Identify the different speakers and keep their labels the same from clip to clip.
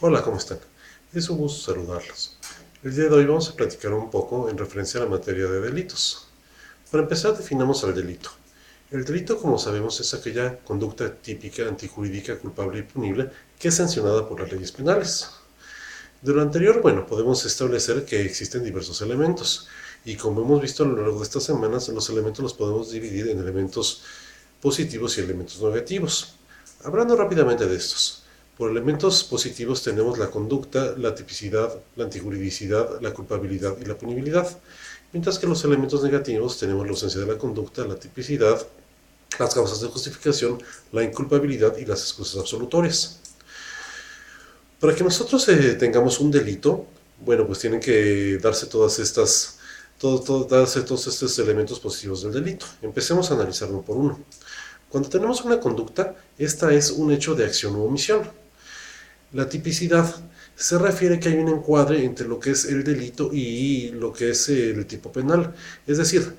Speaker 1: Hola, ¿cómo están? Es un gusto saludarlos. El día de hoy vamos a platicar un poco en referencia a la materia de delitos. Para empezar, definamos el delito. El delito, como sabemos, es aquella conducta típica, antijurídica, culpable y punible que es sancionada por las leyes penales. De lo anterior, bueno, podemos establecer que existen diversos elementos. Y como hemos visto a lo largo de estas semanas, los elementos los podemos dividir en elementos positivos y elementos negativos. Hablando rápidamente de estos. Por elementos positivos tenemos la conducta, la tipicidad, la antijuridicidad, la culpabilidad y la punibilidad. Mientras que los elementos negativos tenemos la ausencia de la conducta, la tipicidad, las causas de justificación, la inculpabilidad y las excusas absolutorias. Para que nosotros tengamos un delito, bueno, pues tienen que darse darse todos estos elementos positivos del delito. Empecemos a analizar uno por uno. Cuando tenemos una conducta, esta es un hecho de acción u omisión. La tipicidad se refiere a que hay un encuadre entre lo que es el delito y lo que es el tipo penal. Es decir,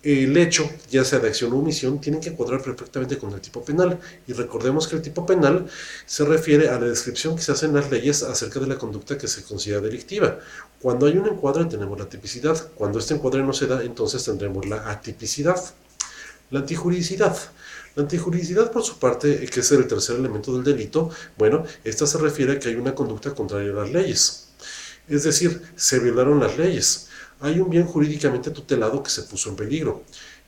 Speaker 1: el hecho, ya sea de acción o omisión, tiene que cuadrar perfectamente con el tipo penal. Y recordemos que el tipo penal se refiere a la descripción que se hace en las leyes acerca de la conducta que se considera delictiva. Cuando hay un encuadre tenemos la tipicidad. Cuando este encuadre no se da, entonces tendremos la atipicidad. La antijuridicidad. La antijuridicidad, por su parte, que es el tercer elemento del delito, bueno, esta se refiere a que hay una conducta contraria a las leyes. Es decir, se violaron las leyes. Hay un bien jurídicamente tutelado que se puso en peligro.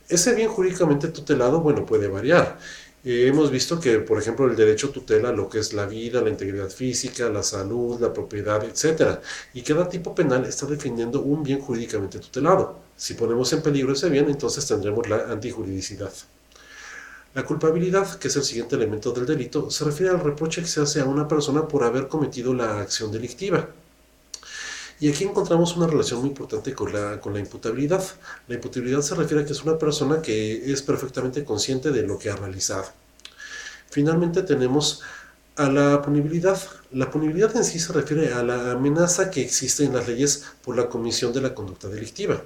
Speaker 1: Ese bien jurídicamente tutelado, bueno, puede variar. Hemos visto que, por ejemplo, el derecho tutela lo que es la vida, la integridad física, la salud, la propiedad, etcétera. Y cada tipo penal está definiendo un bien jurídicamente tutelado. Si ponemos en peligro ese bien, entonces tendremos la antijuridicidad. La culpabilidad, que es el siguiente elemento del delito, se refiere al reproche que se hace a una persona por haber cometido la acción delictiva. Y aquí encontramos una relación muy importante con la imputabilidad. La imputabilidad se refiere a que es una persona que es perfectamente consciente de lo que ha realizado. Finalmente tenemos a la punibilidad. La punibilidad en sí se refiere a la amenaza que existe en las leyes por la comisión de la conducta delictiva.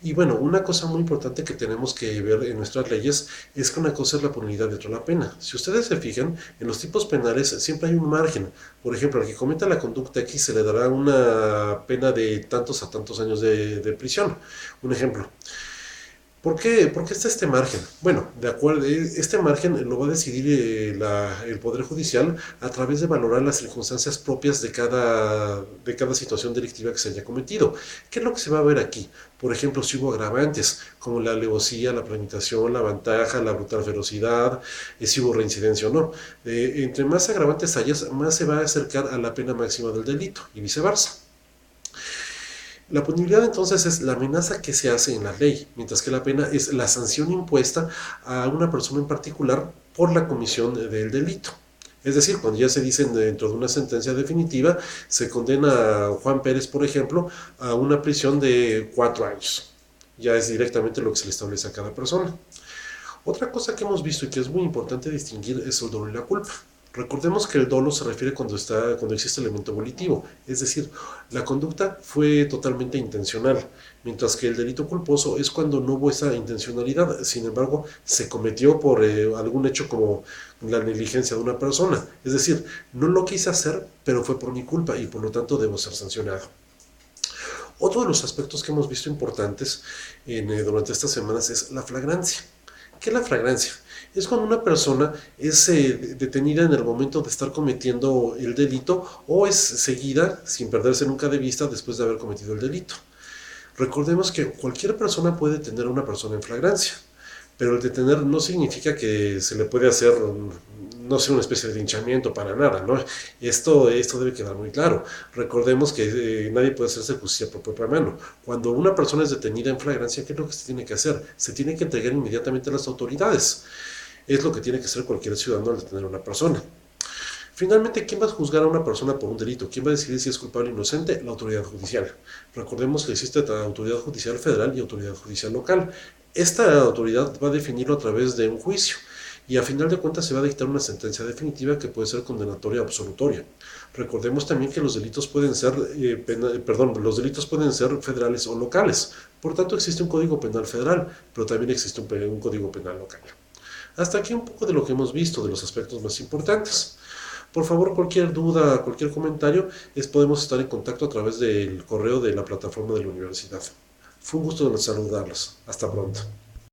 Speaker 1: Y bueno, una cosa muy importante que tenemos que ver en nuestras leyes es que una cosa es la punibilidad y otra la pena. Si ustedes se fijan, en los tipos penales siempre hay un margen. Por ejemplo, al que cometa la conducta X se le dará una pena de tantos a tantos años de prisión. Un ejemplo, ¿por qué está este margen? Bueno, de acuerdo, este margen lo va a decidir el Poder Judicial a través de valorar las circunstancias propias de cada situación delictiva que se haya cometido. ¿Qué es lo que se va a ver aquí? Por ejemplo, si hubo agravantes, como la alevosía, la premeditación, la ventaja, la brutal ferocidad, si hubo reincidencia o no. Entre más agravantes hayas, más se va a acercar a la pena máxima del delito y viceversa. La punibilidad entonces es la amenaza que se hace en la ley, mientras que la pena es la sanción impuesta a una persona en particular por la comisión del delito. Es decir, cuando ya se dice dentro de una sentencia definitiva, se condena a Juan Pérez, por ejemplo, a una prisión de 4 años. Ya es directamente lo que se le establece a cada persona. Otra cosa que hemos visto y que es muy importante distinguir es el dolo y la culpa. Recordemos que el dolo se refiere cuando existe elemento volitivo, es decir, la conducta fue totalmente intencional, mientras que el delito culposo es cuando no hubo esa intencionalidad, sin embargo, se cometió por algún hecho como la negligencia de una persona, es decir, no lo quise hacer, pero fue por mi culpa y por lo tanto debo ser sancionado. Otro de los aspectos que hemos visto importantes durante estas semanas es la flagrancia. ¿Qué es la flagrancia? Es cuando una persona es detenida en el momento de estar cometiendo el delito o es seguida sin perderse nunca de vista después de haber cometido el delito. Recordemos que cualquier persona puede detener a una persona en flagrancia, pero el detener no significa que se le puede hacer, no sé, una especie de linchamiento para nada, ¿no? Esto debe quedar muy claro. Recordemos que nadie puede hacerse justicia por propia mano. Cuando una persona es detenida en flagrancia, ¿qué es lo que se tiene que hacer? Se tiene que entregar inmediatamente a las autoridades. Es lo que tiene que hacer cualquier ciudadano al detener a una persona. Finalmente, ¿quién va a juzgar a una persona por un delito? ¿Quién va a decidir si es culpable o inocente? La autoridad judicial. Recordemos que existe la autoridad judicial federal y autoridad judicial local. Esta autoridad va a definirlo a través de un juicio y a final de cuentas se va a dictar una sentencia definitiva que puede ser condenatoria o absolutoria. Recordemos también que los delitos pueden ser, los delitos pueden ser federales o locales. Por tanto, existe un código penal federal, pero también existe un código penal local. Hasta aquí un poco de lo que hemos visto, de los aspectos más importantes. Por favor, cualquier duda, cualquier comentario, podemos estar en contacto a través del correo de la plataforma de la universidad. Fue un gusto saludarlos. Hasta pronto.